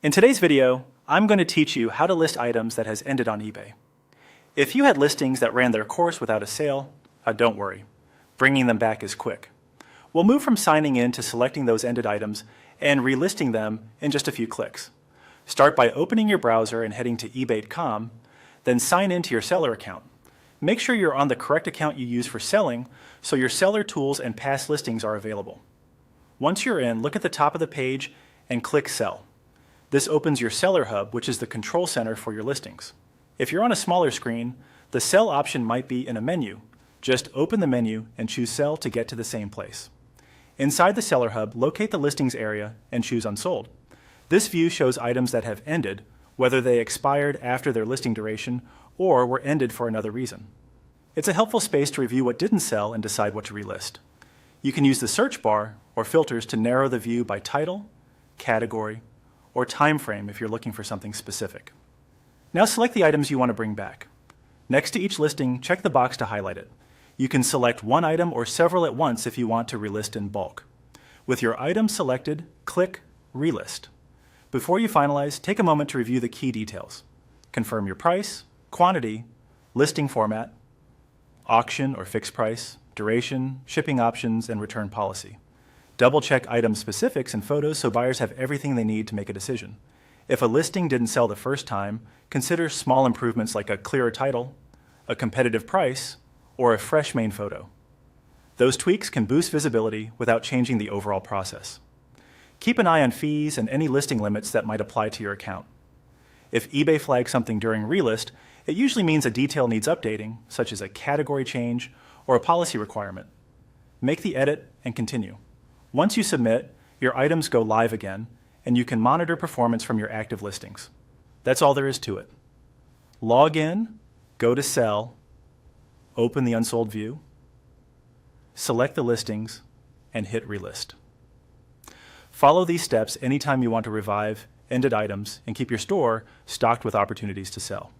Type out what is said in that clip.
In today's video, I'm going to teach you how to list items that has ended on eBay. If you had listings that ran their course without a sale, don't worry. Bringing them back is quick. We'll move from signing in to selecting those ended items and relisting them in just a few clicks. Start by opening your browser and heading to ebay.com, then sign in to your seller account. Make sure you're on the correct account you use for selling so your seller tools and past listings are available. Once you're in, look at the top of the page and click Sell. This opens your Seller Hub, which is the control center for your listings. If you're on a smaller screen, the Sell option might be in a menu. Just open the menu and choose Sell to get to the same place. Inside the Seller Hub, locate the Listings area and choose Unsold. This view shows items that have ended, whether they expired after their listing duration or were ended for another reason. It's a helpful space to review what didn't sell and decide what to relist. You can use the search bar or filters to narrow the view by title, category, or time frame if you're looking for something specific. Now select the items you want to bring back. Next to each listing, check the box to highlight it. You can select one item or several at once if you want to relist in bulk. With your item selected, click Relist. Before you finalize, take a moment to review the key details. Confirm your price, quantity, listing format, auction or fixed price, duration, shipping options, and return policy. Double-check item specifics and photos so buyers have everything they need to make a decision. If a listing didn't sell the first time, consider small improvements like a clearer title, a competitive price, or a fresh main photo. Those tweaks can boost visibility without changing the overall process. Keep an eye on fees and any listing limits that might apply to your account. If eBay flags something during relist, it usually means a detail needs updating, such as a category change or a policy requirement. Make the edit and continue. Once you submit, your items go live again, and you can monitor performance from your active listings. That's all there is to it. Log in, go to Sell, open the Unsold view, select the listings, and hit Relist. Follow these steps anytime you want to revive ended items and keep your store stocked with opportunities to sell.